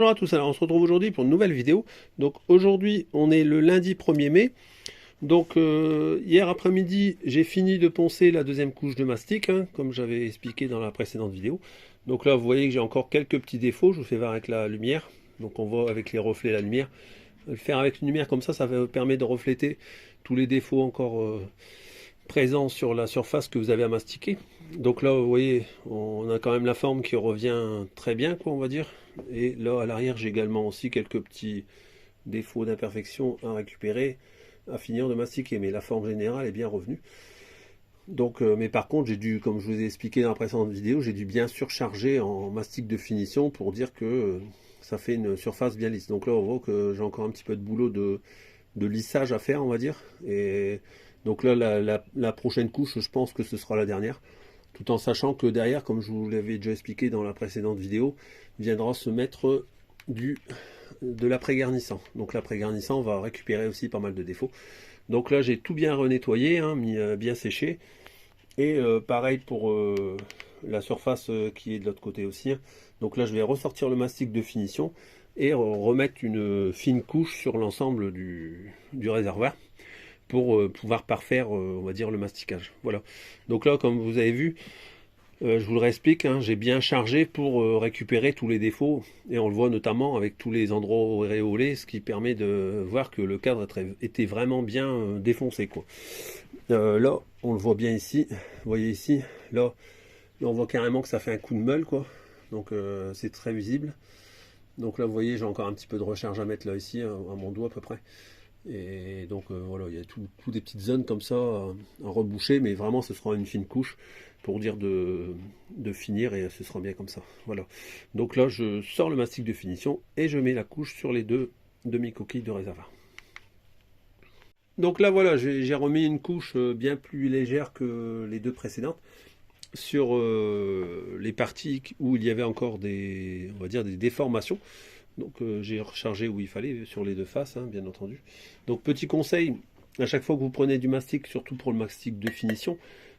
Bonjour à tous, alors on se retrouve aujourd'hui pour une nouvelle vidéo. Donc aujourd'hui on est le lundi 1er mai. Donc hier après-midi j'ai fini de poncer la deuxième couche de mastic, hein, comme j'avais expliqué dans la précédente vidéo. Donc là vous voyez que j'ai encore quelques petits défauts, je vous fais voir avec la lumière. Donc on voit avec les reflets la lumière. Le faire avec une lumière comme ça permet de refléter tous les défauts encore présents sur la surface que vous avez à mastiquer. Donc là, vous voyez, on a quand même la forme qui revient très bien, quoi, on va dire. Et là, à l'arrière, j'ai également aussi quelques petits défauts d'imperfection à récupérer, à finir de mastiquer. Mais la forme générale est bien revenue. Donc, mais par contre, j'ai dû, comme je vous ai expliqué dans la précédente vidéo, j'ai dû bien surcharger en mastic de finition pour dire que ça fait une surface bien lisse. Donc là, on voit que j'ai encore un petit peu de boulot de lissage à faire, on va dire. Et donc là, la prochaine couche, je pense que ce sera la dernière. Tout en sachant que derrière, comme je vous l'avais déjà expliqué dans la précédente vidéo, viendra se mettre de l'après-garnissant. Donc l'après-garnissant va récupérer aussi pas mal de défauts. Donc là, j'ai tout bien renettoyé, hein, bien séché. Et pareil pour la surface qui est de l'autre côté aussi, hein. Donc là, je vais ressortir le mastic de finition et remettre une fine couche sur l'ensemble du réservoir pour pouvoir parfaire, on va dire, le masticage. Voilà. Donc là, comme vous avez vu, je vous le réexplique, hein, j'ai bien chargé pour récupérer tous les défauts, et on le voit notamment avec tous les endroits auréolés, ce qui permet de voir que le cadre était vraiment bien défoncé, quoi. Là, on le voit bien ici, vous voyez ici, là on voit carrément que ça fait un coup de meule, quoi. Donc c'est très visible. Donc là, vous voyez, j'ai encore un petit peu de recharge à mettre là, ici, à mon doigt à peu près. Et donc voilà, il y a tout des petites zones comme ça à reboucher, mais vraiment ce sera une fine couche pour dire de finir et ce sera bien comme ça. Voilà. Donc là, je sors le mastic de finition et je mets la couche sur les deux demi-coquilles de réservoir. Donc là, voilà, j'ai remis une couche bien plus légère que les deux précédentes sur les parties où il y avait encore des, on va dire, des déformations. Donc j'ai rechargé où il fallait sur les deux faces, hein, bien entendu. Donc petit conseil, à chaque fois que vous prenez du mastic, surtout pour le mastic de finition,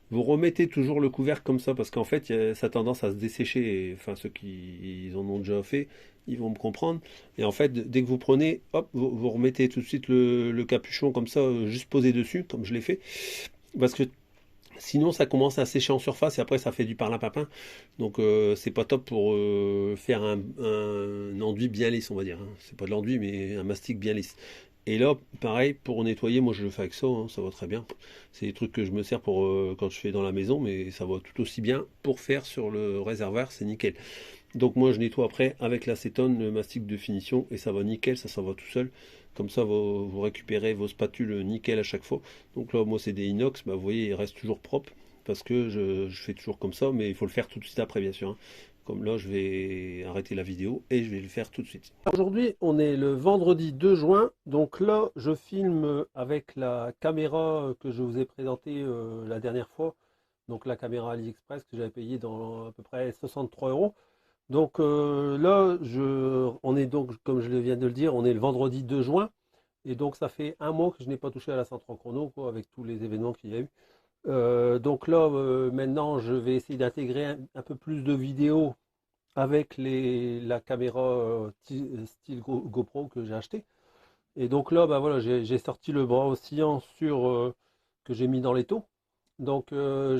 vous remettez toujours le couvercle comme ça parce qu'en fait ça a tendance à se dessécher. Et, enfin ceux qui en ont déjà fait, ils vont me comprendre. Et en fait dès que vous prenez, hop, vous remettez tout de suite le capuchon comme ça, juste posé dessus, comme je l'ai fait. Parce que sinon, ça commence à sécher en surface et après, ça fait du parlimpapin. Donc, c'est pas top pour faire un enduit bien lisse, on va dire, hein. C'est pas de l'enduit, mais un mastic bien lisse. Et là, pareil, pour nettoyer, moi je le fais avec ça, hein, ça va très bien. C'est des trucs que je me sers pour quand je fais dans la maison, mais ça va tout aussi bien pour faire sur le réservoir, c'est nickel. Donc moi je nettoie après avec l'acétone, le mastic de finition, et ça va nickel, ça s'en va tout seul. Comme ça vous récupérez vos spatules nickel à chaque fois. Donc là moi c'est des inox, bah, vous voyez ils restent toujours propres, parce que je fais toujours comme ça, mais il faut le faire tout de suite après bien sûr, hein. Comme là je vais arrêter la vidéo et je vais le faire tout de suite. Aujourd'hui on est le vendredi 2 juin, donc là je filme avec la caméra que je vous ai présentée la dernière fois. Donc la caméra AliExpress que j'avais payée dans à peu près 63 €. Donc là, on est donc, comme je viens de le dire, on est le vendredi 2 juin. Et donc ça fait un mois que je n'ai pas touché à la 130 chrono, quoi, avec tous les événements qu'il y a eu. Donc là, maintenant, je vais essayer d'intégrer un peu plus de vidéos avec la caméra style GoPro que j'ai acheté. Et donc là, bah voilà, j'ai sorti le bras oscillant que j'ai mis dans l'étau. Donc on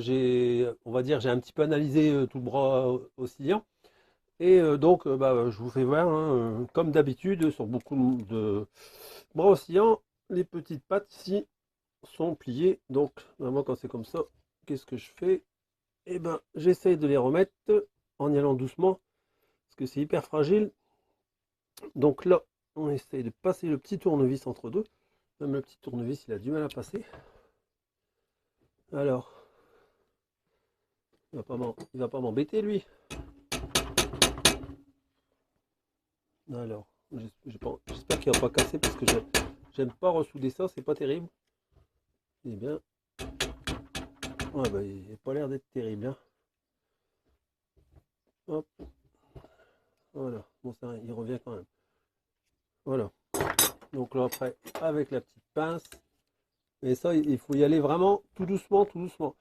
va dire, j'ai un petit peu analysé tout le bras oscillant. Et donc, bah, je vous fais voir, hein, comme d'habitude, sur beaucoup de bras oscillants, les petites pattes ici sont pliées. Donc, vraiment, quand c'est comme ça, qu'est-ce que je fais? Eh ben, j'essaie de les remettre en y allant doucement, parce que c'est hyper fragile. Donc là, on essaye de passer le petit tournevis entre deux. Même le petit tournevis, il a du mal à passer. Alors, il va pas m'embêter, lui. Alors, j'espère qu'il va pas casser, parce que j'aime pas ressouder ça, c'est pas terrible. Eh bien, ouais, bah, il n'a pas l'air d'être terrible, hein. Hop, voilà. Bon, ça, il revient quand même. Voilà. Donc là, après, avec la petite pince. Et ça, il faut y aller vraiment tout doucement, tout doucement.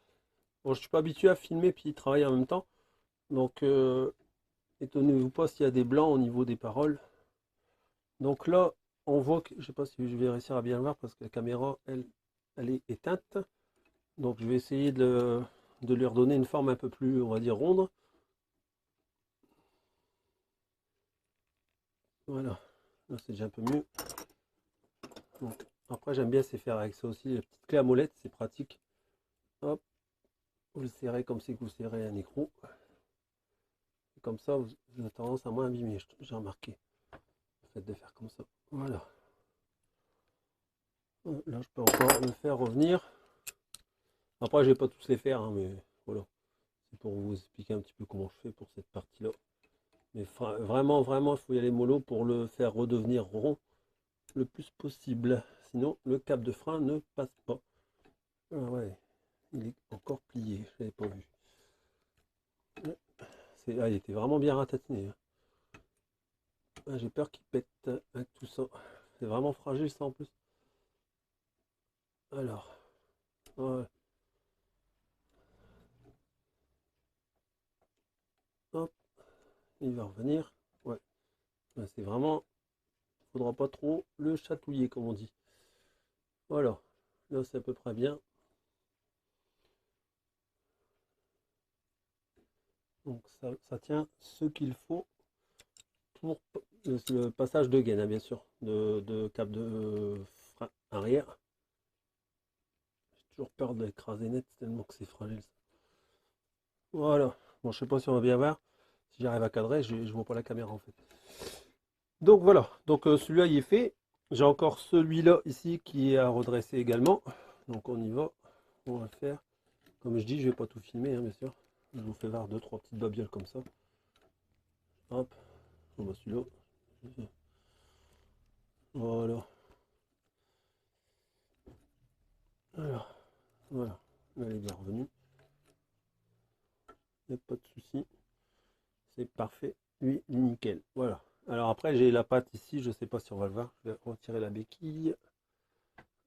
Bon, je suis pas habitué à filmer puis travailler en même temps. Donc, étonnez-vous pas s'il y a des blancs au niveau des paroles. Donc là, on voit que, je sais pas si je vais réussir à bien le voir parce que la caméra, elle est éteinte. Donc je vais essayer de lui redonner une forme un peu plus, on va dire, ronde. Voilà, là c'est déjà un peu mieux. Donc, après j'aime bien c'est faire avec ça aussi, la petite clé à molette, c'est pratique. Hop, vous le serrez comme si vous serrez un écrou. Et comme ça, vous avez tendance à moins abîmer, j'ai remarqué. Le fait de faire comme ça. Voilà. Là je peux encore le faire revenir. Après je vais pas tous les faire, hein, mais voilà. C'est pour vous expliquer un petit peu comment je fais pour cette partie-là. Mais vraiment, vraiment, il faut y aller mollo pour le faire redevenir rond le plus possible. Sinon, le câble de frein ne passe pas. Ah ouais, il est encore plié, je l'avais pas vu. Ah, il était vraiment bien ratatiné, hein. Ah, j'ai peur qu'il pète avec tout ça. C'est vraiment fragile ça en plus. Alors, ouais, hop, il va revenir. Ouais, c'est vraiment, faudra pas trop le chatouiller comme on dit. Voilà, là c'est à peu près bien. Donc ça tient ce qu'il faut pour le passage de gaine, hein, bien sûr, de câble de frein arrière. J'ai toujours peur de l'écraser net tellement que c'est fragile. Voilà. Bon, je sais pas si on va bien voir. Si j'arrive à cadrer, je vois pas la caméra en fait. Donc voilà. Donc celui-là il est fait. J'ai encore celui-là ici qui est à redresser également. Donc on y va. On va faire. Comme je dis, je vais pas tout filmer, hein, bien sûr. Je vous fais voir deux, trois petites babioles comme ça. Hop. On va celui-là. Voilà. Alors, voilà. Là, il est bien revenu. Il n'y a pas de souci. C'est parfait. Lui, nickel. Voilà. Alors après, j'ai la patte ici. Je sais pas si on va le voir. Je vais retirer la béquille.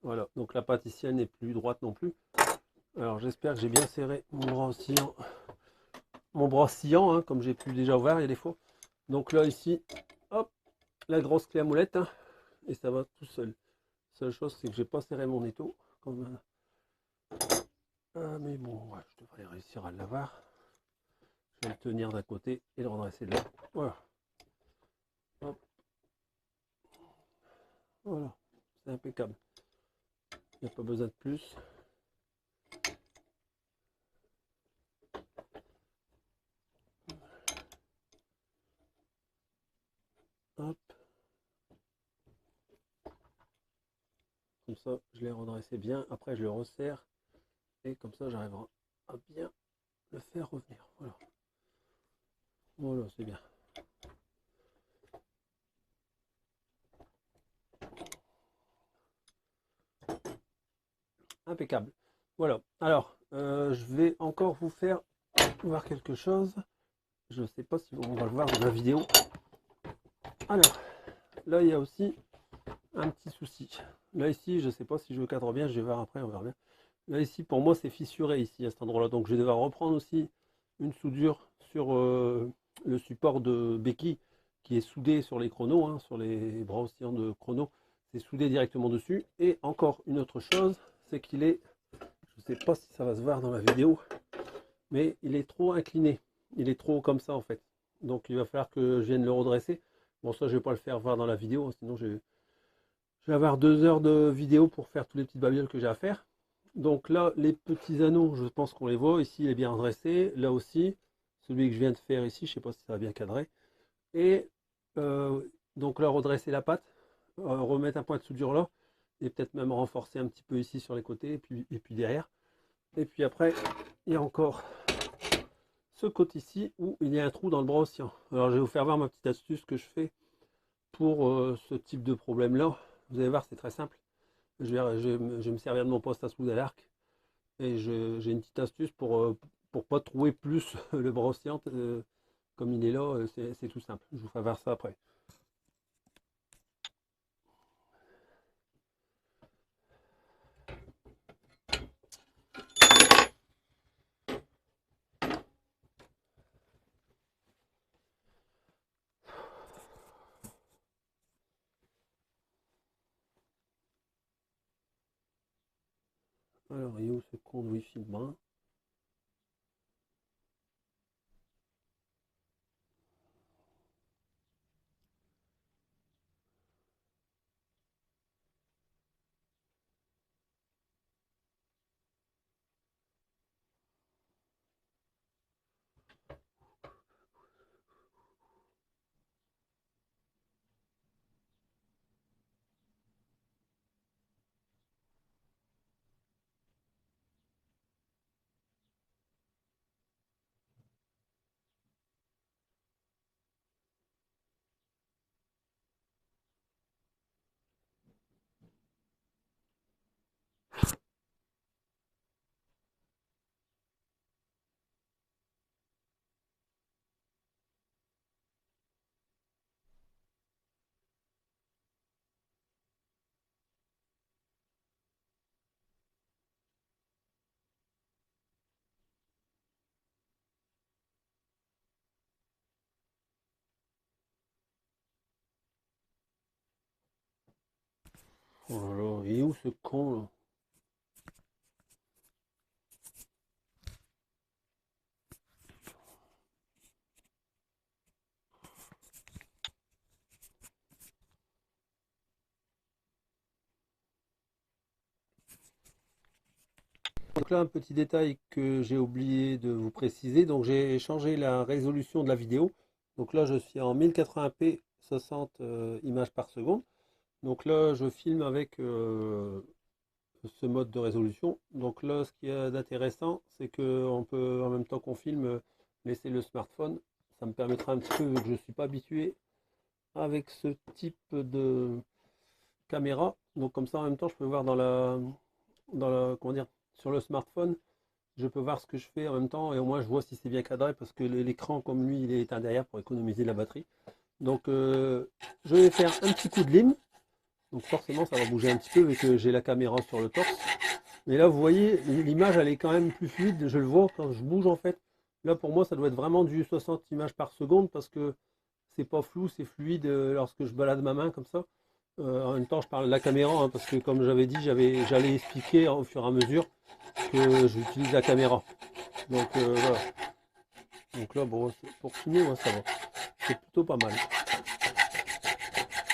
Voilà. Donc la patte ici, elle n'est plus droite non plus. Alors j'espère que j'ai bien serré mon bras oscillant. Mon bras oscillant, hein, comme j'ai pu déjà ouvert, il y a des faux. Donc là, ici, hop, la grosse clé à molette. Hein, et ça va tout seul. Seule chose, c'est que j'ai pas serré mon étau. Comme... mais bon, ouais, je devrais réussir à l'avoir. Je vais le tenir d'un côté et le redresser de là. Voilà. Hop. Voilà. C'est impeccable. Il n'y a pas besoin de plus. Hop. Comme ça, je l'ai redressé bien. Après, je le resserre. Et comme ça, j'arriverai à bien le faire revenir. Voilà. Voilà, c'est bien. Impeccable. Voilà. Alors, je vais encore vous faire voir quelque chose. Je ne sais pas si on va le voir dans la vidéo. Alors, là, il y a aussi un petit souci. Là, ici, je ne sais pas si je le cadre bien. Je vais voir après, on verra bien. Là, ici, pour moi, c'est fissuré ici, à cet endroit-là. Donc, je vais devoir reprendre aussi une soudure sur le support de béquille qui est soudé sur les chronos, hein, sur les bras oscillants de chrono. C'est soudé directement dessus. Et encore une autre chose, c'est qu'il est, je ne sais pas si ça va se voir dans la vidéo, mais il est trop incliné. Il est trop comme ça, en fait. Donc, il va falloir que je vienne le redresser. Bon, ça, je ne vais pas le faire voir dans la vidéo, hein, sinon je vais avoir 2 heures de vidéo pour faire tous les petites babioles que j'ai à faire. Donc là, les petits anneaux, je pense qu'on les voit. Ici, il est bien redressé. Là aussi, celui que je viens de faire ici, je ne sais pas si ça va bien cadrer. Et donc là, redresser la patte, remettre un point de soudure là, et peut-être même renforcer un petit peu ici sur les côtés, et puis derrière. Et puis après, il y a encore ce côté ici où il y a un trou dans le bras oscillant. Alors je vais vous faire voir ma petite astuce que je fais pour ce type de problème là. Vous allez voir, c'est très simple. Je vais me servir de mon poste à souder à l'arc et j'ai une petite astuce pour pas trouver plus le bras oscillant comme il est là, c'est tout simple. Je vous ferai voir ça après. Alors, il est où ce compte Wi-Fi brun? Oh là là, il est où ce con là? Donc là, un petit détail que j'ai oublié de vous préciser. Donc j'ai changé la résolution de la vidéo. Donc là, je suis en 1080p 60 images par seconde. Donc là, je filme avec ce mode de résolution. Donc là, ce qui est d'intéressant, c'est qu'on peut, en même temps qu'on filme, laisser le smartphone. Ça me permettra un petit peu, vu que je ne suis pas habitué avec ce type de caméra. Donc comme ça, en même temps, je peux voir comment dire, sur le smartphone, je peux voir ce que je fais en même temps et au moins je vois si c'est bien cadré parce que l'écran, comme lui, il est éteint derrière pour économiser la batterie. Donc je vais faire un petit coup de lime. Donc forcément, ça va bouger un petit peu vu que j'ai la caméra sur le torse. Mais là, vous voyez, l'image, elle est quand même plus fluide. Je le vois quand je bouge, en fait. Là, pour moi, ça doit être vraiment du 60 images par seconde parce que c'est pas flou, c'est fluide lorsque je balade ma main comme ça. En même temps, je parle de la caméra hein, parce que, comme j'avais dit, j'allais expliquer au fur et à mesure que j'utilise la caméra. Donc, voilà. Donc là, bon, pour filmer, moi, ça va. C'est plutôt pas mal.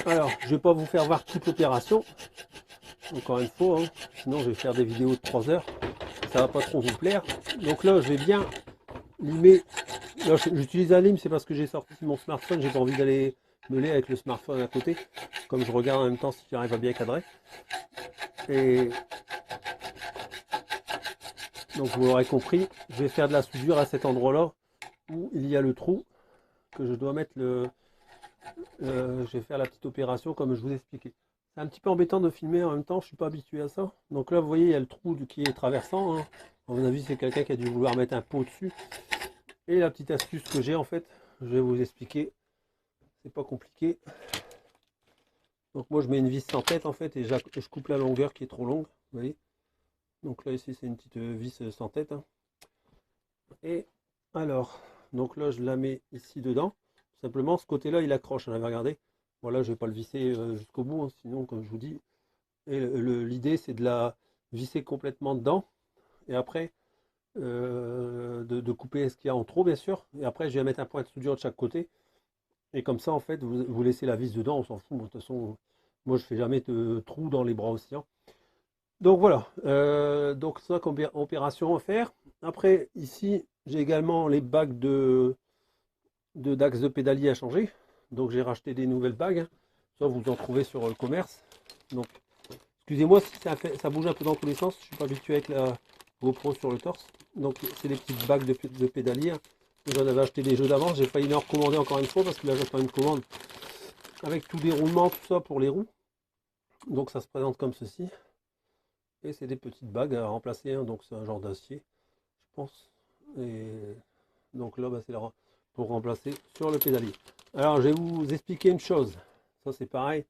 Alors, je vais pas vous faire voir toute l'opération. Encore une fois, hein. Sinon, je vais faire des vidéos de 3 heures. Ça va pas trop vous plaire. Donc là, je vais bien limer. Là, j'utilise un lime, c'est parce que j'ai sorti mon smartphone. J'ai pas envie d'aller me meuler avec le smartphone à côté. Comme je regarde en même temps si j'arrive à bien cadrer. Et donc, vous l'aurez compris, je vais faire de la soudure à cet endroit-là où il y a le trou que je dois mettre le. Je vais faire la petite opération comme je vous ai expliqué. C'est un petit peu embêtant de filmer en même temps, je suis pas habitué à ça. Donc là, vous voyez, il y a le trou qui est traversant. Hein. À mon avis, c'est quelqu'un qui a dû vouloir mettre un pot dessus. Et la petite astuce que j'ai en fait, je vais vous expliquer. C'est pas compliqué. Donc moi, je mets une vis sans tête en fait et je coupe la longueur qui est trop longue. Vous voyez. Donc là, ici, c'est une petite vis sans tête. Hein. Et alors, donc là, je la mets ici dedans. Simplement, ce côté-là, il accroche. On avait regardé. Voilà, je vais pas le visser jusqu'au bout, hein, sinon, comme je vous dis. Et l'idée, c'est de la visser complètement dedans. Et après, de couper ce qu'il y a en trop, bien sûr. Et après, je vais mettre un point de soudure de chaque côté. Et comme ça, en fait, vous laissez la vis dedans. On s'en fout. De toute façon, moi, je fais jamais de trou dans les bras oscillants. Donc voilà. Donc ça, comme opération à faire. Après, ici, j'ai également les bagues d'axe de pédalier à changer. Donc j'ai racheté des nouvelles bagues. Hein. Ça, vous en trouvez sur le commerce. Donc, excusez-moi si ça bouge un peu dans tous les sens. Je ne suis pas habitué avec la GoPro sur le torse. Donc c'est des petites bagues de pédalier. Hein. J'en avais acheté des jeux d'avance. J'ai failli en recommander encore une fois parce que là j'attends une commande avec tout déroulement, tout ça pour les roues. Donc ça se présente comme ceci. Et c'est des petites bagues à remplacer. Hein. Donc c'est un genre d'acier, je pense. Et donc là, bah, c'est pour remplacer sur le pédalier. Alors, je vais vous expliquer une chose. Ça, c'est pareil.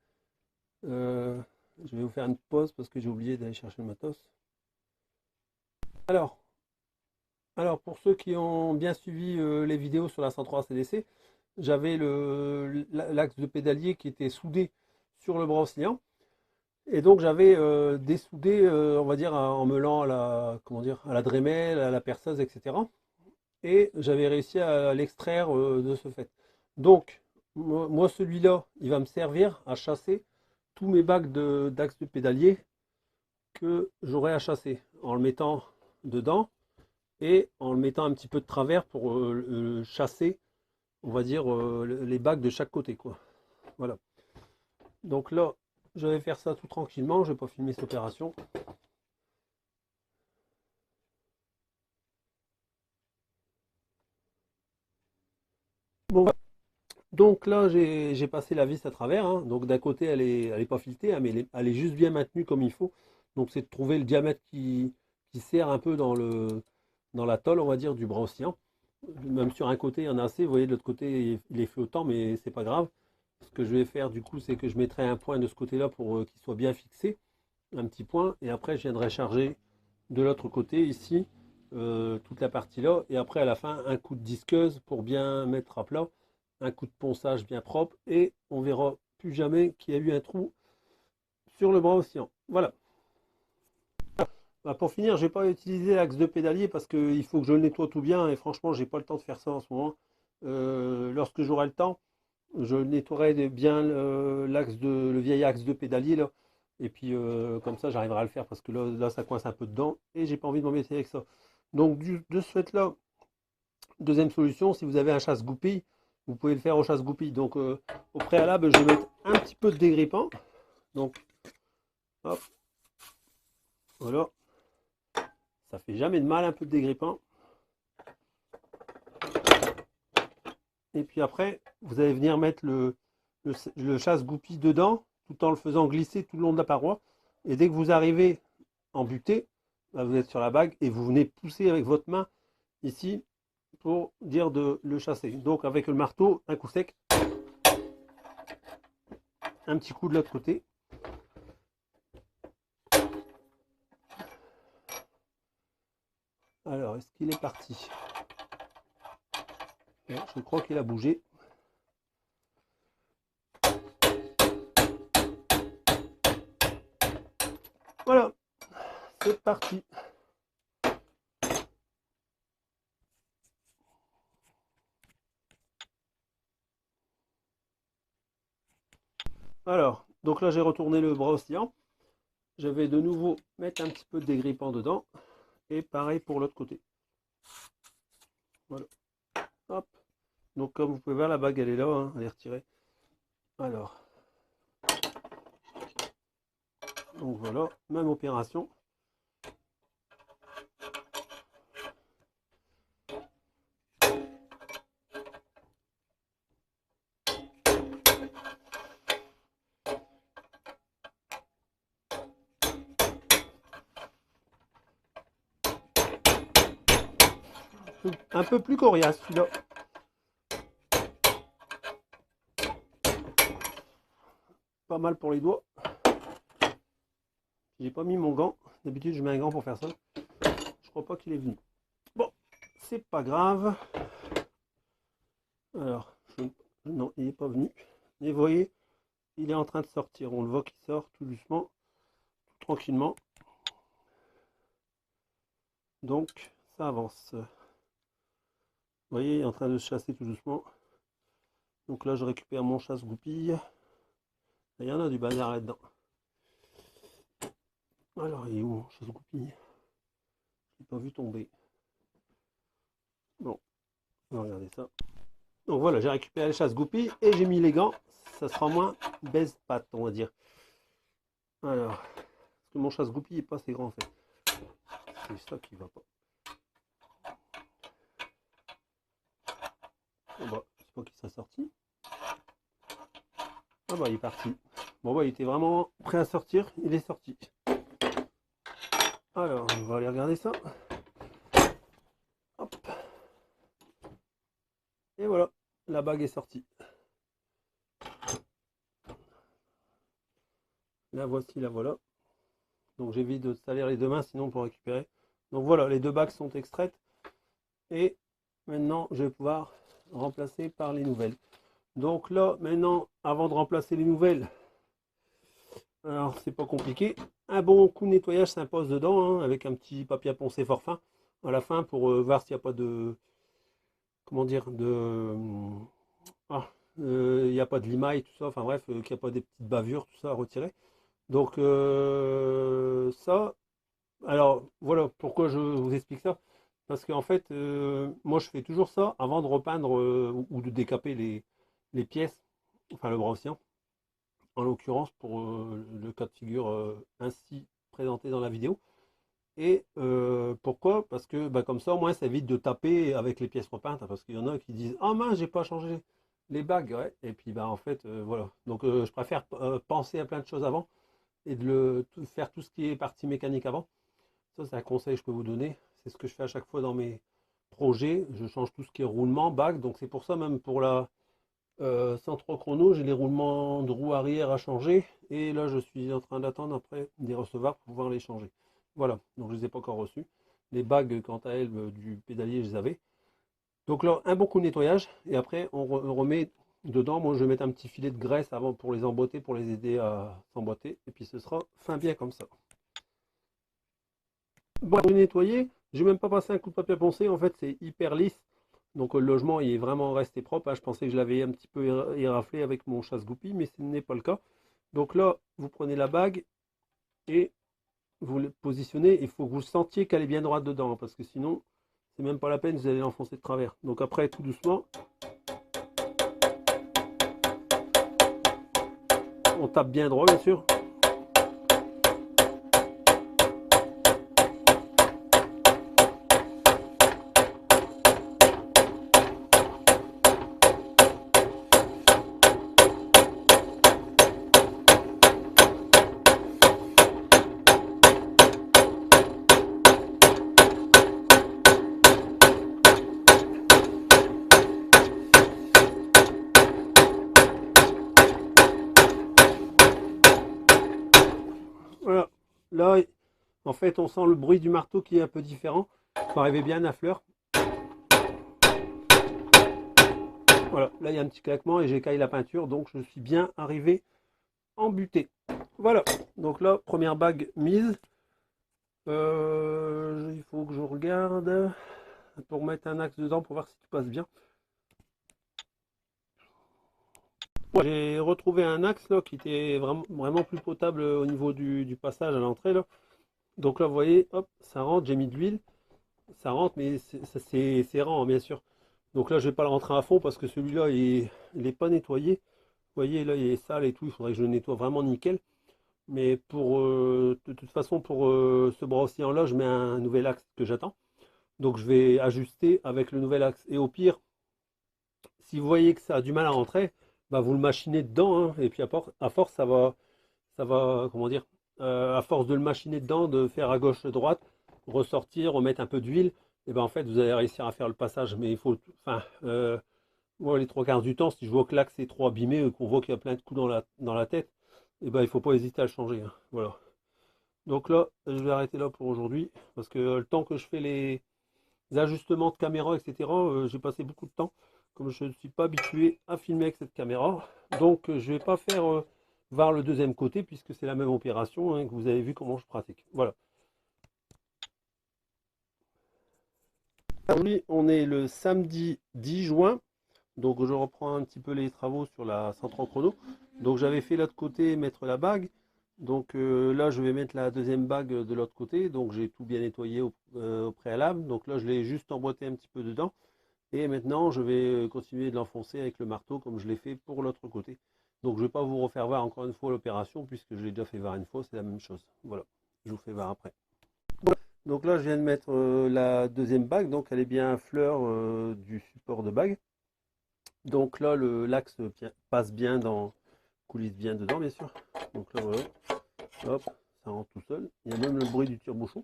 Euh, je vais vous faire une pause parce que j'ai oublié d'aller chercher le matos. Alors, pour ceux qui ont bien suivi les vidéos sur la 103 CDC, j'avais l'axe de pédalier qui était soudé sur le bras oscillant. Et donc j'avais dessoudé, on va dire, en meulant à la, comment dire, à la Dremel, à la perceuse, etc. Et j'avais réussi à l'extraire de ce fait. Donc, moi celui-là, il va me servir à chasser tous mes bacs d'axes de pédalier que j'aurai à chasser en le mettant dedans et en le mettant un petit peu de travers pour chasser, on va dire, les bacs de chaque côté, quoi. Voilà. Donc là, je vais faire ça tout tranquillement, je vais pas filmer cette opération. Bon, donc là, j'ai passé la vis à travers, hein. Donc d'un côté, elle est pas filetée, hein, mais elle est juste bien maintenue comme il faut. Donc c'est de trouver le diamètre qui sert un peu dans la tôle, on va dire, du bras oscillant. Même sur un côté, il y en a assez. Vous voyez, de l'autre côté, il est flottant, mais c'est pas grave. Ce que je vais faire, du coup, c'est que je mettrai un point de ce côté-là pour qu'il soit bien fixé, un petit point. Et après, je viendrai charger de l'autre côté, ici, toute la partie là. Et après, à la fin, un coup de disqueuse pour bien mettre à plat, un coup de ponçage bien propre. Et on verra plus jamais qu'il y a eu un trou sur le bras oscillant. Voilà. Bah, pour finir, je vais pas utiliser l'axe de pédalier parce qu'il faut que je le nettoie tout bien et franchement, j'ai pas le temps de faire ça en ce moment. Lorsque j'aurai le temps, je nettoierai bien le vieil axe de pédalier là. Et puis comme ça, j'arriverai à le faire parce que là, ça coince un peu dedans et j'ai pas envie de m'embêter avec ça. Donc de ce fait là, deuxième solution, si vous avez un chasse-goupille, vous pouvez le faire au chasse-goupille. Donc au préalable, je vais mettre un petit peu de dégrippant. Donc hop, voilà. Ça fait jamais de mal un peu de dégrippant. Et puis après, vous allez venir mettre le chasse-goupille dedans, tout en le faisant glisser tout le long de la paroi. Et dès que vous arrivez en butée, là, vous êtes sur la bague et vous venez pousser avec votre main ici pour dire de le chasser. Donc avec le marteau, un coup sec, un petit coup de l'autre côté. Alors, est-ce qu'il est parti? Je crois qu'il a bougé. Voilà, c'est parti. Alors, donc là j'ai retourné le bras oscillant. Je vais de nouveau mettre un petit peu de dégrippant dedans. Et pareil pour l'autre côté. Voilà. Hop. Donc comme vous pouvez voir, la bague elle est là, hein, elle est retirée. Alors. Donc voilà, même opération. Un peu plus coriace celui-là. Pas mal pour les doigts. J'ai pas mis mon gant. D'habitude je mets un gant pour faire ça. Je crois pas qu'il est venu. Bon, c'est pas grave. Alors, non, il n'est pas venu. Mais vous voyez, il est en train de sortir. On le voit qu'il sort tout doucement, tout tranquillement. Donc, ça avance. Vous voyez, il est en train de se chasser tout doucement. Donc là, je récupère mon chasse-goupille. Il y en a du bazar là-dedans. Alors, il est où mon chasse-goupille? Je l'ai pas vu tomber. Bon, on va regarder ça. Donc voilà, j'ai récupéré le chasse-goupille et j'ai mis les gants. Ça sera moins baise-patte, on va dire. Alors, parce que mon chasse-goupille n'est pas assez grand en fait. C'est ça qui va pas. Bon bah, c'est pas qu'il s'est sorti. Ah bah, il est parti. Bon bah, il était vraiment prêt à sortir. Il est sorti. Alors, on va aller regarder ça. Hop. Et voilà, la bague est sortie. La voici, la voilà. Donc j'évite de salir les deux mains sinon pour récupérer. Donc voilà, les deux bagues sont extraites. Et maintenant, je vais pouvoir remplacer par les nouvelles. Donc là, maintenant, avant de remplacer les nouvelles, Alors c'est pas compliqué. Un bon coup de nettoyage s'impose dedans, hein, avec un petit papier à poncer fort fin à la fin pour voir s'il n'y a pas de, comment dire, ah, il n'y a pas de limaille, tout ça, enfin bref, qu'il n'y a pas des petites bavures, tout ça à retirer. Donc ça, alors voilà pourquoi je vous explique ça. Parce qu'en fait, moi je fais toujours ça avant de repeindre ou de décaper les pièces, enfin le bras océan, en l'occurrence pour le cas de figure ainsi présenté dans la vidéo. Et pourquoi? Parce que bah, comme ça, au moins, ça évite de taper avec les pièces repeintes, hein, parce qu'il y en a qui disent ah mince, j'ai pas changé les bagues, ouais. Et puis bah en fait, voilà. Donc je préfère penser à plein de choses avant et faire tout ce qui est partie mécanique avant. Ça, c'est un conseil que je peux vous donner. C'est ce que je fais à chaque fois dans mes projets. Je change tout ce qui est roulement, bague. Donc c'est pour ça, même pour la centre chrono, j'ai les roulements de roue arrière à changer. Et là, je suis en train d'attendre après des recevoir pour pouvoir les changer. Voilà, donc je ne les ai pas encore reçus. Les bagues, quant à elles, du pédalier, je les avais. Donc là, un bon coup de nettoyage. Et après, on remet dedans. Moi, je vais mettre un petit filet de graisse avant pour les emboîter, pour les aider à s'emboîter. Et puis ce sera fin bien comme ça. Bon, pour nettoyer, je vais même pas passer un coup de papier à poncer. En fait, c'est hyper lisse. Donc le logement il est vraiment resté propre, hein. Je pensais que je l'avais un petit peu éraflé avec mon chasse-goupille, mais ce n'est pas le cas. Donc là, vous prenez la bague et vous le positionnez. Il faut que vous sentiez qu'elle est bien droite dedans, hein, parce que sinon, c'est même pas la peine, vous allez l'enfoncer de travers. Donc après, tout doucement, on tape bien droit, bien sûr. Voilà. Là, en fait, on sent le bruit du marteau qui est un peu différent. Il faut arriver bien à fleur. Voilà, là il y a un petit claquement et j'écaille la peinture, donc je suis bien arrivé en butée. Voilà, donc là, première bague mise. Il faut que je regarde pour mettre un axe dedans pour voir si tout passe bien. J'ai retrouvé un axe là qui était vraiment plus potable au niveau du passage à l'entrée là. Donc là, vous voyez, hop, ça rentre, j'ai mis de l'huile, ça rentre, mais c'est serrant, hein, bien sûr. Donc là, je vais pas le rentrer à fond parce que celui-là, il est pas nettoyé. Vous voyez, là, il est sale et tout, il faudrait que je le nettoie vraiment nickel. Mais pour, de toute façon, pour ce bras océan là, je mets un nouvel axe que j'attends. Donc je vais ajuster avec le nouvel axe. Et au pire, si vous voyez que ça a du mal à rentrer, bah vous le machinez dedans, hein, et puis à force, ça va, comment dire, à force de le machiner dedans, de faire à gauche, à droite, ressortir, remettre un peu d'huile, et ben en fait, vous allez réussir à faire le passage. Mais il faut, enfin, moi, les trois quarts du temps, si je vois que l'axe est trop abîmé, qu'on voit qu'il y a plein de coups dans la tête, et ben il faut pas hésiter à le changer, hein. Voilà. Donc là, je vais arrêter là pour aujourd'hui, parce que le temps que je fais les ajustements de caméra, etc., j'ai passé beaucoup de temps, comme je ne suis pas habitué à filmer avec cette caméra. Donc je ne vais pas faire voir le deuxième côté, puisque c'est la même opération, hein, que vous avez vu comment je pratique. Voilà. Aujourd'hui, on est le samedi 10 juin. Donc je reprends un petit peu les travaux sur la centre chrono. Donc j'avais fait l'autre côté, mettre la bague. Donc là je vais mettre la deuxième bague de l'autre côté. Donc j'ai tout bien nettoyé au préalable. Donc là je l'ai juste emboîté un petit peu dedans. Et maintenant je vais continuer de l'enfoncer avec le marteau comme je l'ai fait pour l'autre côté. Donc je ne vais pas vous refaire voir encore une fois l'opération puisque je l'ai déjà fait voir une fois, c'est la même chose. Voilà, je vous fais voir après. Donc là je viens de mettre la deuxième bague. Donc elle est bien à fleur du support de bague. Donc là, l'axe passe bien coulisse bien dedans, bien sûr. Donc là, voilà, hop, ça rentre tout seul. Il y a même le bruit du tire-bouchon.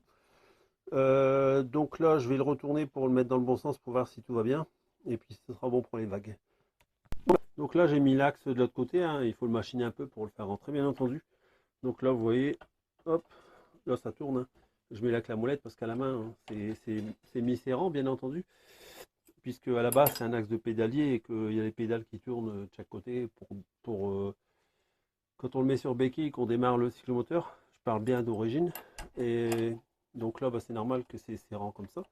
Donc là, je vais le retourner pour le mettre dans le bon sens pour voir si tout va bien. Et puis, ce sera bon pour les vagues. Donc là, j'ai mis l'axe de l'autre côté, hein. Il faut le machiner un peu pour le faire rentrer, bien entendu. Donc là, vous voyez, hop, là, ça tourne, hein. Je mets la clamolette parce qu'à la main, hein, c'est mi-serrant, bien entendu, puisque à la base c'est un axe de pédalier et qu'il y a les pédales qui tournent de chaque côté pour quand on le met sur béquille, qu'on démarre le cyclomoteur, je parle bien d'origine. Et donc là, bah, c'est normal que c'est serrant comme ça.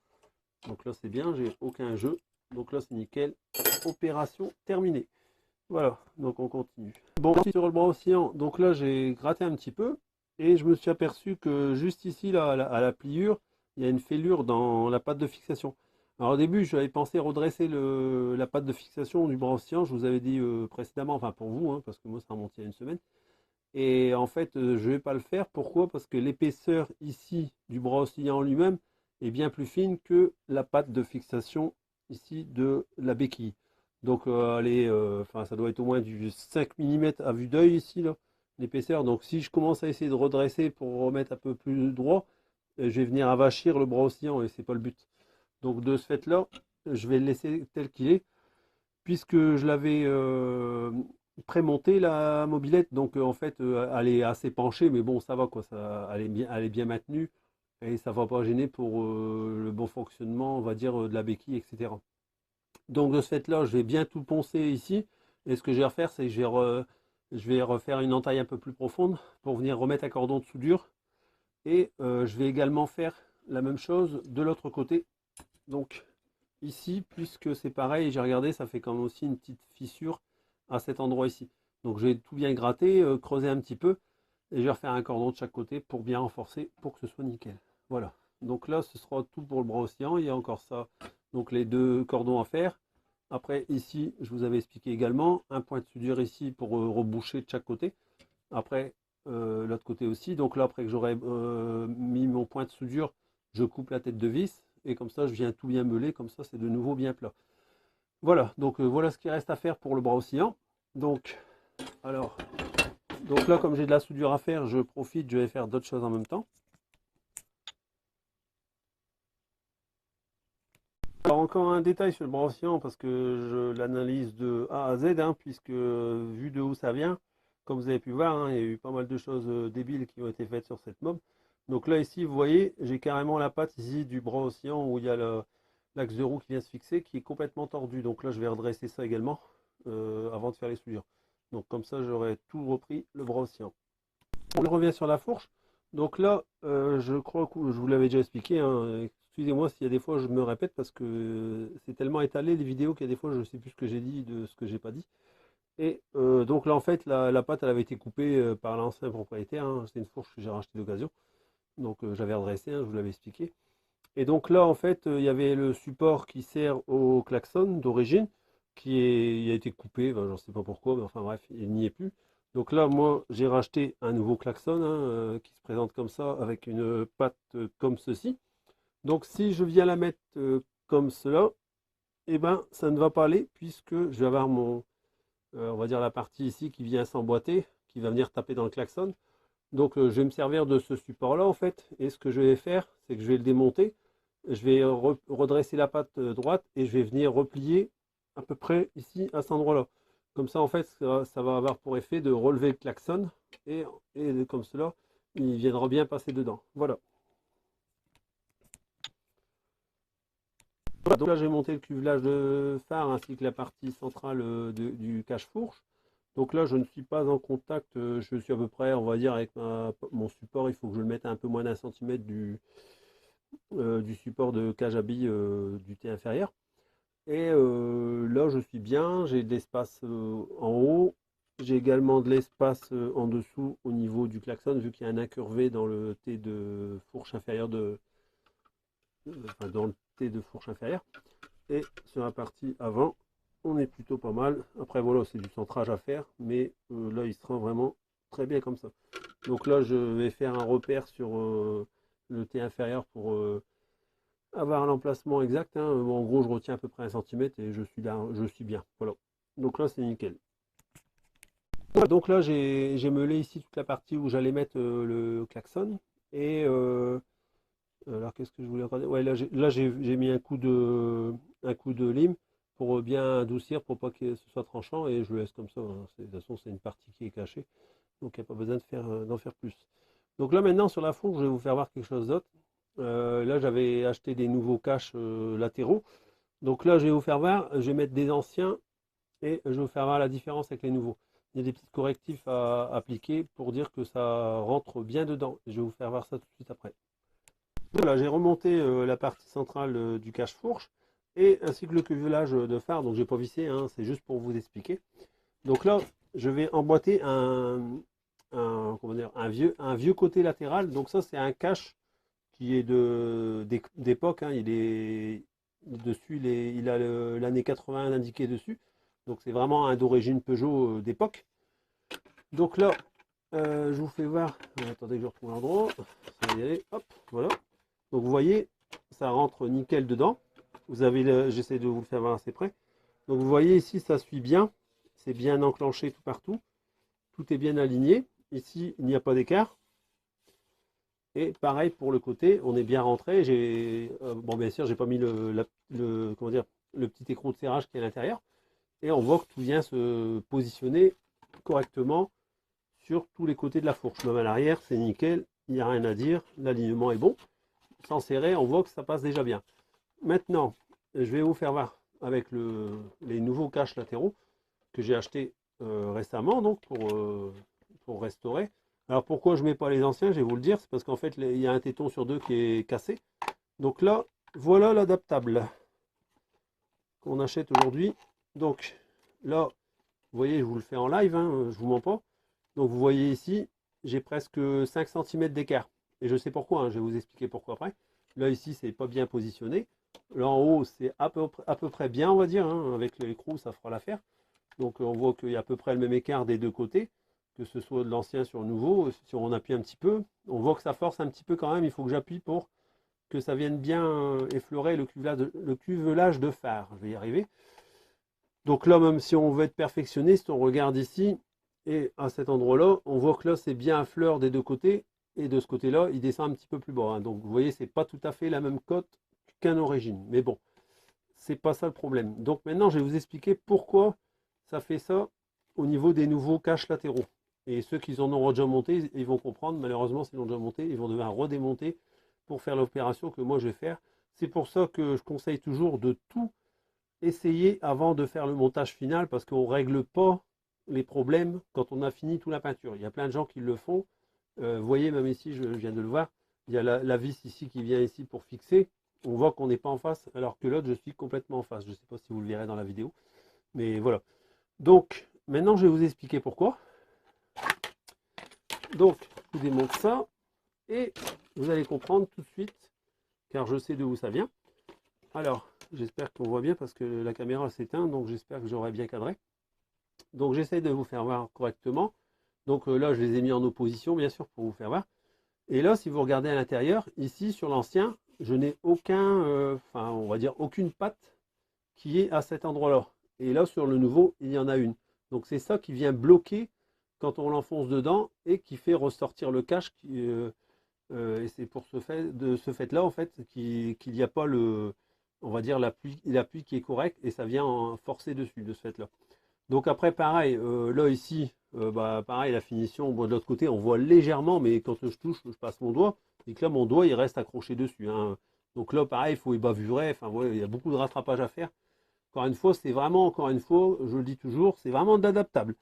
Donc là, c'est bien, j'ai aucun jeu. Donc là, c'est nickel. Opération terminée. Voilà, donc on continue. Bon, sur le bras oscillant, donc là, j'ai gratté un petit peu. Et je me suis aperçu que juste ici, là, à la pliure, il y a une fêlure dans la patte de fixation. Alors au début, j'avais pensé redresser la patte de fixation du bras oscillant, je vous avais dit précédemment, enfin pour vous, hein, parce que moi ça remonte il y a une semaine. Et en fait, je ne vais pas le faire. Pourquoi? Parce que l'épaisseur ici du bras oscillant lui-même est bien plus fine que la patte de fixation ici de la béquille. Donc enfin, ça doit être au moins du 5 mm à vue d'œil ici, là, l'épaisseur. Donc si je commence à essayer de redresser pour remettre un peu plus droit, je vais venir avachir le bras oscillant et c'est pas le but. Donc de ce fait-là, je vais le laisser tel qu'il est, puisque je l'avais prémonté la mobilette. Donc en fait, elle est assez penchée, mais bon, ça va quoi, elle est bien maintenue et ça ne va pas gêner pour le bon fonctionnement, on va dire, de la béquille, etc. Donc de ce fait-là, je vais bien tout poncer ici. Et ce que je vais refaire, c'est que je vais refaire une entaille un peu plus profonde pour venir remettre un cordon de soudure. Et je vais également faire la même chose de l'autre côté. Donc ici, puisque c'est pareil, j'ai regardé, ça fait quand même aussi une petite fissure à cet endroit ici. Donc je vais tout bien gratter, creuser un petit peu, et je vais refaire un cordon de chaque côté pour bien renforcer, pour que ce soit nickel. Voilà, donc là ce sera tout pour le bras oscillant, il y a encore ça, donc les deux cordons à faire. Après ici, je vous avais expliqué également, un point de soudure ici pour reboucher de chaque côté. Après l'autre côté aussi, donc là après que j'aurai mis mon point de soudure, je coupe la tête de vis, et comme ça je viens tout bien meuler, comme ça c'est de nouveau bien plat. Voilà, donc voilà ce qui reste à faire pour le bras oscillant. Donc, alors, donc là comme j'ai de la soudure à faire, je profite, je vais faire d'autres choses en même temps. Alors encore un détail sur le bras oscillant parce que je l'analyse de A à Z, hein, puisque vu de où ça vient, comme vous avez pu voir, hein, il y a eu pas mal de choses débiles qui ont été faites sur cette mob. Donc là ici, vous voyez, j'ai carrément la patte ici du bras oscillant où il y a l'axe de roue qui vient se fixer, qui est complètement tordu. Donc là, je vais redresser ça également avant de faire les soudures. Donc comme ça, j'aurai tout repris le bras oscillant. On revient sur la fourche. Donc là, je crois que je vous l'avais déjà expliqué, hein. Excusez-moi s'il y a des fois je me répète parce que c'est tellement étalé les vidéos qu'il y a des fois je ne sais plus ce que j'ai dit de ce que j'ai pas dit. Et donc là en fait la pâte elle avait été coupée par l'ancien propriétaire, hein. C'est une fourche que j'ai rachetée d'occasion. Donc j'avais redressé, hein, je vous l'avais expliqué. Et donc là en fait il y avait le support qui sert au klaxon d'origine il a été coupé, ben, j'en sais pas pourquoi, mais enfin bref, il n'y est plus. Donc là moi j'ai racheté un nouveau klaxon, hein, qui se présente comme ça avec une patte comme ceci. Donc si je viens la mettre comme cela, eh ben ça ne va pas aller puisque je vais avoir on va dire la partie ici qui vient s'emboîter, qui va venir taper dans le klaxon. Donc je vais me servir de ce support là en fait, et ce que je vais faire, c'est que je vais le démonter, je vais redresser la patte droite et je vais venir replier à peu près ici à cet endroit là. Comme ça en fait ça va avoir pour effet de relever le klaxon et comme cela il viendra bien passer dedans. Voilà. Donc là j'ai monté le cuvelage de phare ainsi que la partie centrale du cache-fourche. Donc là je ne suis pas en contact, je suis à peu près on va dire avec mon support, il faut que je le mette à un peu moins d'un centimètre du support de cage à billes du T inférieur. Et là je suis bien, j'ai de l'espace en haut, j'ai également de l'espace en dessous au niveau du klaxon vu qu'il y a un incurvé dans le T de fourche inférieure enfin, dans le T de fourche inférieure. Et sur la partie avant, on est plutôt pas mal. Après voilà, c'est du centrage à faire, mais là il sera vraiment très bien comme ça. Donc là je vais faire un repère sur le T inférieur pour avoir l'emplacement exact, hein. Bon, en gros je retiens à peu près 1 cm et je suis là, je suis bien. Voilà. Donc là c'est nickel. Donc là j'ai meulé ici toute la partie où j'allais mettre le klaxon. Et alors qu'est-ce que je voulais regarder? Ouais, là j'ai mis un coup de lime pour bien adoucir, pour pas que ce soit tranchant, et je le laisse comme ça, hein. De toute façon c'est une partie qui est cachée, donc il n'y a pas besoin de d'en faire plus. Donc là maintenant sur la fourche, je vais vous faire voir quelque chose d'autre. Là j'avais acheté des nouveaux caches latéraux. Donc là je vais vous faire voir, je vais mettre des anciens et je vais vous faire voir la différence avec les nouveaux. il y a des petits correctifs à appliquer pour dire que ça rentre bien dedans. Je vais vous faire voir ça tout de suite après. Voilà, j'ai remonté la partie centrale du cache-fourche et ainsi que le cuvelage de phare. Donc j'ai pas vissé, hein, c'est juste pour vous expliquer. Donc là, je vais emboîter comment dire, un vieux côté latéral. Donc ça, c'est un cache qui est d'époque, hein. Il est dessus, il a l'année 80 indiqué dessus. Donc c'est vraiment un d'origine Peugeot d'époque. Donc là, je vous fais voir. Attendez que je retrouve l'endroit. Ça va y aller. Hop, voilà. Donc vous voyez, ça rentre nickel dedans. Vous avez, j'essaie de vous le faire voir assez près. Donc vous voyez ici, ça suit bien. C'est bien enclenché tout partout. Tout est bien aligné. Ici, il n'y a pas d'écart. Et pareil pour le côté, on est bien rentré. Bon, bien sûr, j'ai pas mis comment dire, le petit écrou de serrage qui est à l'intérieur. Et on voit que tout vient se positionner correctement sur tous les côtés de la fourche. Même à l'arrière, c'est nickel, il n'y a rien à dire. L'alignement est bon. Sans serrer, on voit que ça passe déjà bien. Maintenant, je vais vous faire voir avec les nouveaux caches latéraux que j'ai achetés récemment donc pour restaurer. Alors pourquoi je ne mets pas les anciens, je vais vous le dire, c'est parce qu'en fait il y a un téton sur deux qui est cassé. Donc là, voilà l'adaptable qu'on achète aujourd'hui. Donc là, vous voyez, je vous le fais en live, hein, je vous mens pas. Donc vous voyez ici, j'ai presque 5 cm d'écart. Et je sais pourquoi, hein, je vais vous expliquer pourquoi après. Là ici, c'est pas bien positionné. Là en haut, c'est à peu près bien, on va dire, hein, avec l'écrou, ça fera l'affaire. Donc on voit qu'il y a à peu près le même écart des deux côtés, que ce soit de l'ancien sur le nouveau. Si on appuie un petit peu, on voit que ça force un petit peu quand même. Il faut que j'appuie pour que ça vienne bien effleurer le cuvelage de phare. Je vais y arriver. Donc là, même si on veut être perfectionniste, on regarde ici et à cet endroit-là, on voit que là, c'est bien à fleur des deux côtés. Et de ce côté-là, il descend un petit peu plus bas, hein. Donc vous voyez, c'est pas tout à fait la même cote qu'un origine. Mais bon, c'est pas ça le problème. Donc maintenant, je vais vous expliquer pourquoi ça fait ça au niveau des nouveaux caches latéraux. Et ceux qui en ont déjà monté, ils vont comprendre. Malheureusement, s'ils l'ont déjà monté, ils vont devoir redémonter pour faire l'opération que moi je vais faire. C'est pour ça que je conseille toujours de tout essayer avant de faire le montage final, parce qu'on ne règle pas les problèmes quand on a fini toute la peinture. Il y a plein de gens qui le font. Vous voyez, même ici, je viens de le voir, il y a la vis ici qui vient ici pour fixer. On voit qu'on n'est pas en face, alors que l'autre, je suis complètement en face. Je ne sais pas si vous le verrez dans la vidéo, mais voilà. Donc, maintenant, je vais vous expliquer pourquoi. Donc, je vous démontre ça, et vous allez comprendre tout de suite, car je sais d'où ça vient. Alors, j'espère qu'on voit bien, parce que la caméra s'éteint, donc j'espère que j'aurai bien cadré. Donc, j'essaie de vous faire voir correctement. Donc là, je les ai mis en opposition, bien sûr, pour vous faire voir. Et là, si vous regardez à l'intérieur, ici, sur l'ancien, je n'ai enfin, on va dire aucune patte qui est à cet endroit-là. Et là, sur le nouveau, il y en a une. Donc c'est ça qui vient bloquer quand on l'enfonce dedans et qui fait ressortir le cache. Et c'est pour de ce fait-là, en fait, qu'il n'y a pas on va dire l'appui qui est correct et ça vient forcer dessus, de ce fait-là. Donc après, pareil, là ici, pareil, la finition, bon, de l'autre côté, on voit légèrement, mais quand je touche, je passe mon doigt, et que là, mon doigt, il reste accroché dessus, hein. Donc là, pareil, il faut ébavurer, enfin, ouais, il y a beaucoup de rattrapage à faire. Encore une fois, c'est vraiment, encore une fois, je le dis toujours, c'est vraiment d'adaptable.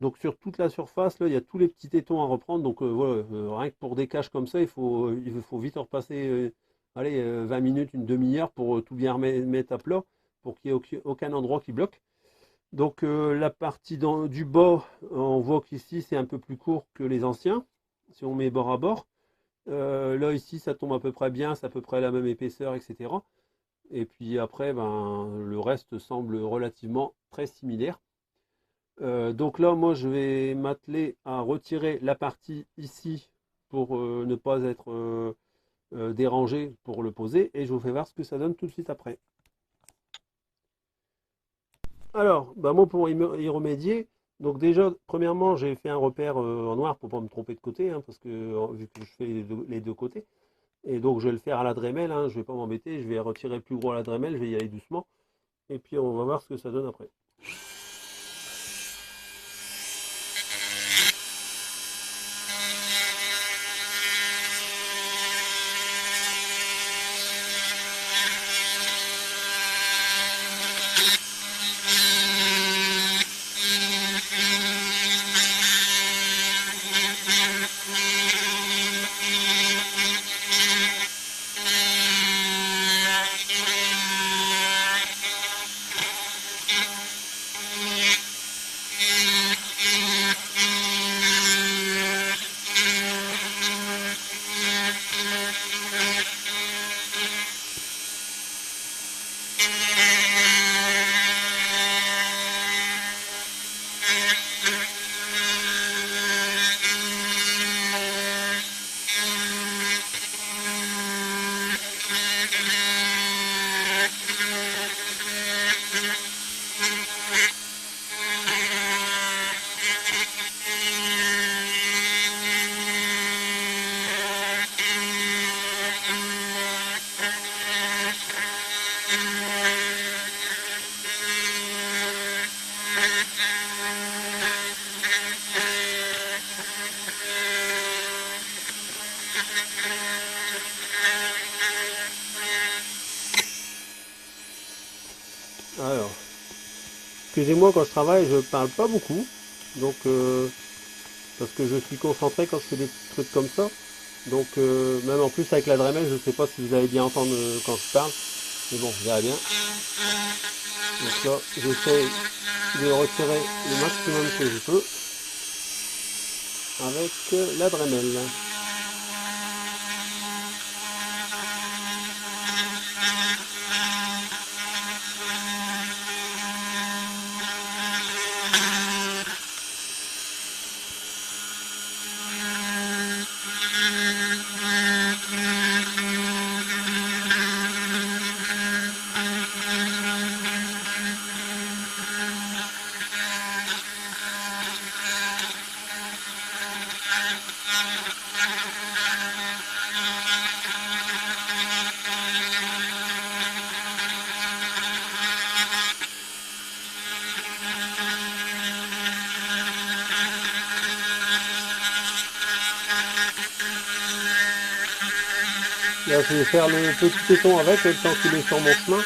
Donc sur toute la surface, là, il y a tous les petits tétons à reprendre. Donc voilà, rien que pour des caches comme ça, il faut vite repasser, allez, 20 minutes, une demi-heure pour tout bien remettre à plat, pour qu'il n'y ait aucun endroit qui bloque. Donc la partie du bas, on voit qu'ici c'est un peu plus court que les anciens, si on met bord à bord. Là ici ça tombe à peu près bien, c'est à peu près la même épaisseur, etc. Et puis après, le reste semble relativement très similaire. Donc là, moi je vais m'atteler à retirer la partie ici pour ne pas être dérangé pour le poser. Et je vous fais voir ce que ça donne tout de suite après. Alors, moi pour y remédier, donc déjà, premièrement, j'ai fait un repère en noir pour ne pas me tromper de côté, hein, parce que vu que je fais les deux côtés, et donc je vais le faire à la Dremel, hein, je ne vais pas m'embêter, je vais retirer le plus gros à la Dremel, je vais y aller doucement, et puis on va voir ce que ça donne après. excusez-moi, quand je travaille, je parle pas beaucoup. Donc, parce que je suis concentré quand je fais des trucs comme ça. Donc, même en plus avec la Dremel, je sais pas si vous allez bien entendre quand je parle. Mais bon, vous verrez bien. Donc là, j'essaie de retirer le maximum que je peux avec la Dremel. Là, je vais faire le petit téton avec, le temps qu'il est sur mon chemin.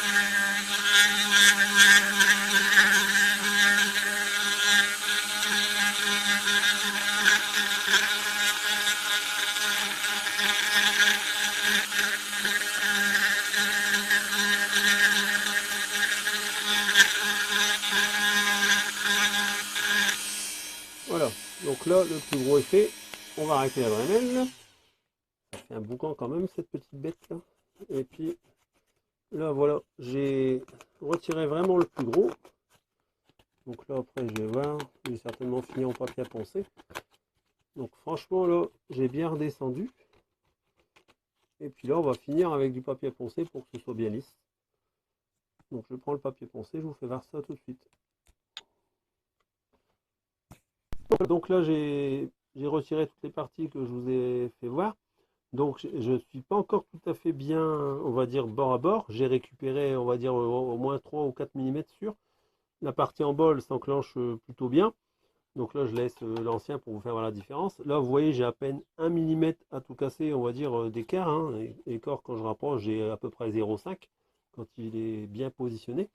Voilà, donc là, le plus gros est fait. On va arrêter la Dremel. Ça fait un boucan quand même, cette petite bête là. Et puis, là, voilà, j'ai retiré vraiment le plus gros. Donc là, après, je vais voir. J'ai certainement fini en papier à poncer. Donc franchement, là, j'ai bien redescendu. Et puis là, on va finir avec du papier à poncer pour que ce soit bien lisse. Donc je prends le papier poncé, je vous fais voir ça tout de suite. Donc là, j'ai retiré toutes les parties que je vous ai fait voir. Donc je ne suis pas encore tout à fait bien, on va dire, bord à bord. J'ai récupéré, on va dire, au moins 3 ou 4 mm sur. La partie en bol s'enclenche plutôt bien. Donc là, je laisse l'ancien pour vous faire voir la différence. Là, vous voyez, j'ai à peine 1 mm à tout casser, on va dire, d'écart. Hein. Et quand je rapproche, j'ai à peu près 0,5 quand il est bien positionné.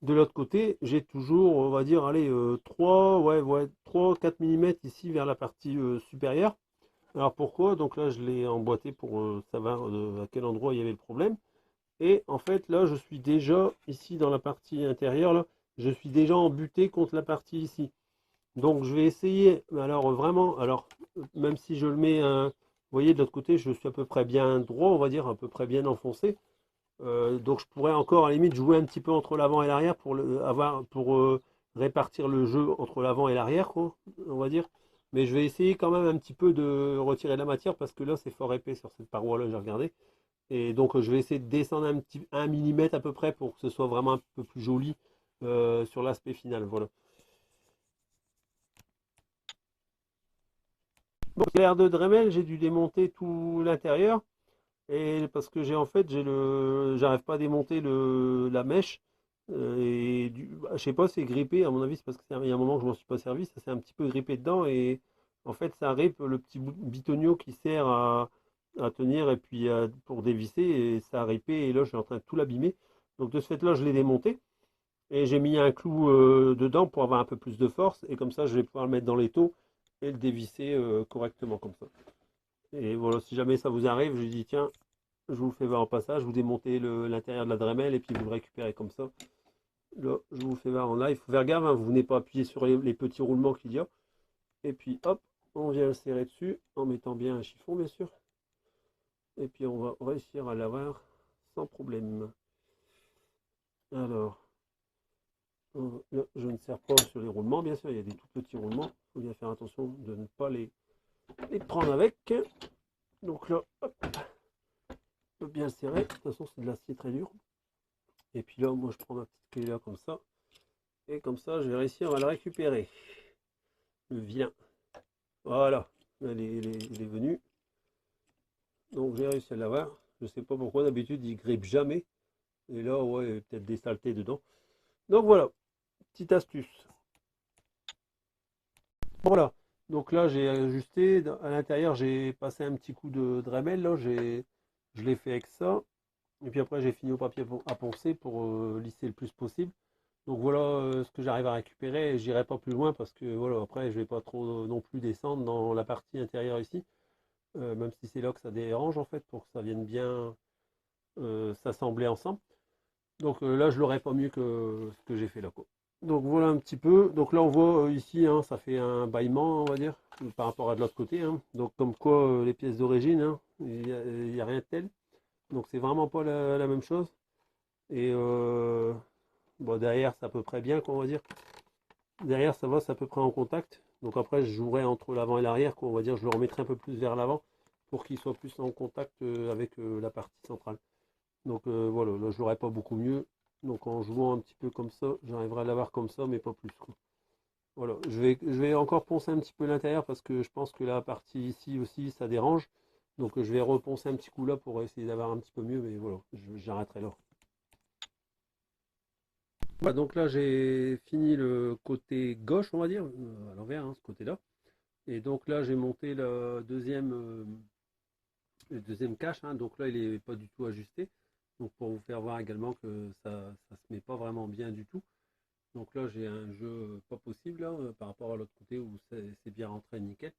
De l'autre côté, j'ai toujours, on va dire, allez, 3-4 mm ici vers la partie supérieure. Alors pourquoi? Donc là, je l'ai emboîté pour savoir à quel endroit il y avait le problème. Et en fait, là, je suis déjà ici dans la partie intérieure, là, je suis déjà embuté contre la partie ici. Donc je vais essayer, alors vraiment, alors même si je le mets, vous voyez de l'autre côté, je suis à peu près bien droit, on va dire, à peu près bien enfoncé. Donc je pourrais encore à la limite jouer un petit peu entre l'avant et l'arrière pour répartir le jeu entre l'avant et l'arrière, quoi, on va dire. Mais je vais essayer quand même un petit peu de retirer de la matière parce que là c'est fort épais sur cette paroi-là, j'ai regardé. Et donc je vais essayer de descendre un petit 1 mm à peu près pour que ce soit vraiment un peu plus joli sur l'aspect final. Voilà. Bon, l'air de Dremel, j'ai dû démonter tout l'intérieur. Et parce que j'ai en fait, j'arrive pas à démonter la mèche. Je sais pas, c'est grippé. À mon avis, c'est parce qu'il y a un moment que je m'en suis pas servi. Ça s'est un petit peu grippé dedans. Et en fait, ça ripe le petit bitonio qui sert à tenir et puis pour dévisser. Et ça a ripé. Et là, je suis en train de tout l'abîmer. Donc de ce fait-là, je l'ai démonté. Et j'ai mis un clou dedans pour avoir un peu plus de force. Et comme ça, je vais pouvoir le mettre dans l'étau et le dévisser correctement comme ça. Et voilà, si jamais ça vous arrive, je dis tiens, je vous fais voir en passage, vous démontez l'intérieur de la Dremel et puis vous le récupérez comme ça. Là, je vous fais voir en live. Il faut faire gaffe, hein, vous venez pas appuyer sur les petits roulements qu'il y a. Et puis hop, on vient le serrer dessus en mettant bien un chiffon bien sûr. Et puis on va réussir à l'avoir sans problème. Alors, là, je ne serre pas sur les roulements, bien sûr, il y a des tout petits roulements. Il faut bien faire attention de ne pas les prendre avec. Donc là, hop, on peut bien le serrer. De toute façon, c'est de l'acier très dur. Et puis là, moi, je prends ma petite clé là comme ça. Et comme ça, je vais réussir à le récupérer. Le vilain. Voilà. Il est venu. Donc, j'ai réussi à l'avoir. Je ne sais pas pourquoi, d'habitude, il grippe jamais. Et là, ouais, il y a peut-être des saletés dedans. Donc, voilà. Petite astuce. Voilà. Donc là, j'ai ajusté. À l'intérieur, j'ai passé un petit coup de Dremel. Là, je l'ai fait avec ça. Et puis après, j'ai fini au papier à poncer pour lisser le plus possible. Donc voilà ce que j'arrive à récupérer. J'irai pas plus loin parce que voilà, après je vais pas trop non plus descendre dans la partie intérieure ici, même si c'est là que ça dérange en fait, pour que ça vienne bien s'assembler ensemble. Donc là je l'aurais pas mieux que ce que j'ai fait là quoi. Donc voilà un petit peu. Donc là on voit ici, hein, ça fait un bâillement on va dire, par rapport à de l'autre côté, hein. Donc comme quoi les pièces d'origine, hein, il y a rien de tel. Donc c'est vraiment pas la même chose. Et bon, derrière c'est à peu près bien quoi on va dire. Derrière, ça va, c'est à peu près en contact. Donc après, je jouerai entre l'avant et l'arrière, quoi. On va dire, je le remettrai un peu plus vers l'avant pour qu'il soit plus en contact avec la partie centrale. Donc voilà, là, je l'aurai pas beaucoup mieux. Donc en jouant un petit peu comme ça, j'arriverai à l'avoir comme ça, mais pas plus, quoi. Voilà, je vais encore poncer un petit peu l'intérieur parce que je pense que la partie ici aussi, ça dérange. Donc je vais reponcer un petit coup là pour essayer d'avoir un petit peu mieux, mais voilà, j'arrêterai là. Voilà, donc là, j'ai fini le côté gauche, on va dire, à l'envers, hein, ce côté-là. Et donc là, j'ai monté le deuxième cache, hein. Donc là, il n'est pas du tout ajusté. Donc pour vous faire voir également que ça ne se met pas vraiment bien du tout. Donc là, j'ai un jeu pas possible là, par rapport à l'autre côté où c'est bien rentré nickel.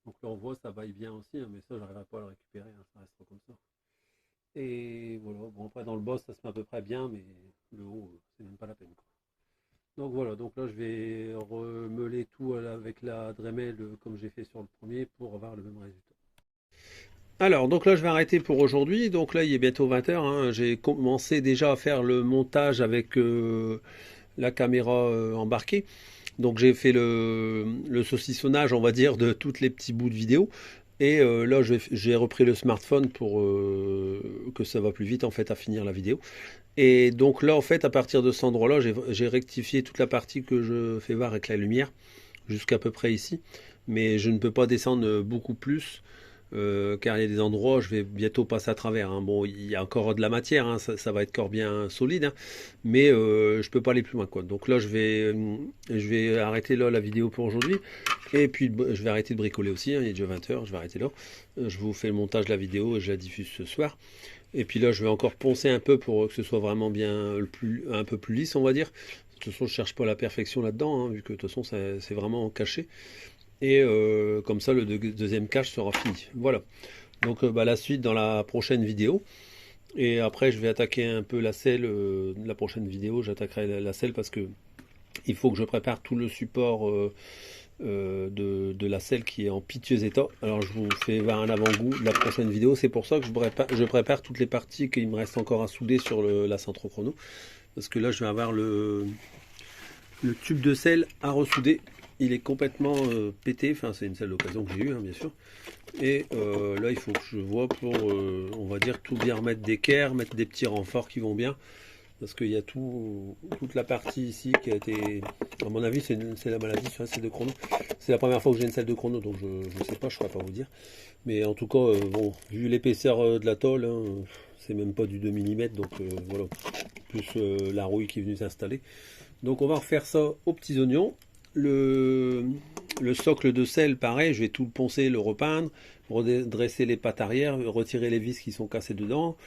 Donc là, on voit ça vaille bien aussi, hein, mais ça, j'arriverai pas à le récupérer, hein, ça restera comme ça. Et voilà, bon après dans le boss, ça se met à peu près bien, mais le haut, c'est même pas la peine, quoi. Donc voilà, donc là je vais remeler tout avec la Dremel comme j'ai fait sur le premier pour avoir le même résultat. Alors, donc là, je vais arrêter pour aujourd'hui. Donc là, il est bientôt 20h, hein. J'ai commencé déjà à faire le montage avec la caméra embarquée. Donc j'ai fait le saucissonnage, on va dire, de tous les petits bouts de vidéo. Et là, j'ai repris le smartphone pour que ça va plus vite en fait à finir la vidéo. Et donc là, en fait, à partir de cet endroit-là, j'ai rectifié toute la partie que je fais voir avec la lumière, jusqu'à peu près ici. Mais je ne peux pas descendre beaucoup plus, car il y a des endroits où je vais bientôt passer à travers, hein. Bon, il y a encore de la matière, hein, ça va être encore bien solide, hein, mais je peux pas aller plus loin, quoi. Donc là, je vais arrêter là la vidéo pour aujourd'hui. Et puis, je vais arrêter de bricoler aussi, hein, il est déjà 20h, je vais arrêter là. Je vous fais le montage de la vidéo et je la diffuse ce soir. Et puis là, je vais encore poncer un peu pour que ce soit vraiment bien un peu plus lisse, on va dire. De toute façon, je cherche pas la perfection là-dedans, hein, vu que de toute façon, c'est vraiment caché. Et comme ça, le deuxième cache sera fini. Voilà. Donc bah, la suite dans la prochaine vidéo. Et après, je vais attaquer un peu la selle. La prochaine vidéo, j'attaquerai la selle parce que il faut que je prépare tout le support de la selle qui est en piteux état. Alors je vous fais voir un avant-goût de la prochaine vidéo. C'est pour ça que je prépare toutes les parties qu'il me reste encore à souder sur la Centrochrono. Parce que là je vais avoir le tube de selle à ressouder. Il est complètement pété. Enfin c'est une selle d'occasion que j'ai eue, hein, bien sûr. Et là il faut que je vois pour on va dire tout bien remettre d'équerre, mettre des petits renforts qui vont bien. Parce qu'il y a toute la partie ici qui a été. À mon avis, c'est la maladie sur la selle de chrono. C'est la première fois que j'ai une selle de chrono, donc je ne sais pas, je ne saurais pas vous dire. Mais en tout cas, bon, vu l'épaisseur de la tôle, hein, c'est même pas du 2 mm, donc voilà. Plus la rouille qui est venue s'installer. Donc on va refaire ça aux petits oignons. Le socle de selle, pareil, je vais tout le poncer, le repeindre, redresser les pattes arrière, retirer les vis qui sont cassées dedans,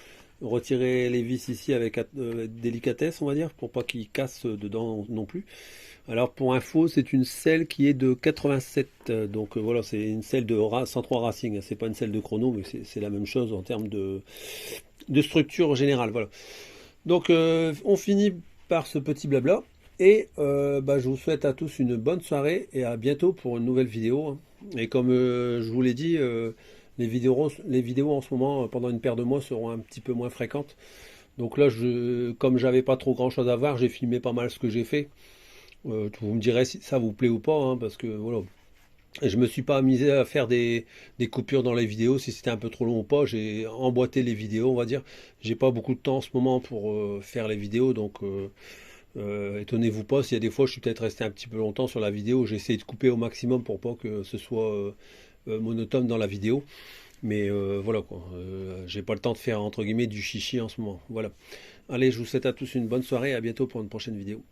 retirer les vis ici avec délicatesse, on va dire, pour pas qu'ils cassent dedans non plus. Alors pour info, c'est une selle qui est de 87, donc voilà, c'est une selle de 103 Racing, hein. C'est pas une selle de chrono, mais c'est la même chose en termes de structure générale. Voilà. Donc on finit par ce petit blabla. Et bah, je vous souhaite à tous une bonne soirée et à bientôt pour une nouvelle vidéo, hein. Et comme je vous l'ai dit, les vidéos en ce moment, pendant une paire de mois, seront un petit peu moins fréquentes. Donc là, comme j'avais pas trop grand chose à voir, j'ai filmé pas mal ce que j'ai fait. Vous me direz si ça vous plaît ou pas, hein, parce que voilà. Et je me suis pas amusé à faire des coupures dans les vidéos, si c'était un peu trop long ou pas. J'ai emboîté les vidéos, on va dire. J'ai pas beaucoup de temps en ce moment pour faire les vidéos, donc étonnez-vous pas s'il y a des fois je suis peut-être resté un petit peu longtemps sur la vidéo. J'ai essayé de couper au maximum pour pas que ce soit monotone dans la vidéo. Mais voilà quoi, j'ai pas le temps de faire entre guillemets du chichi en ce moment. Voilà. Allez, je vous souhaite à tous une bonne soirée et à bientôt pour une prochaine vidéo.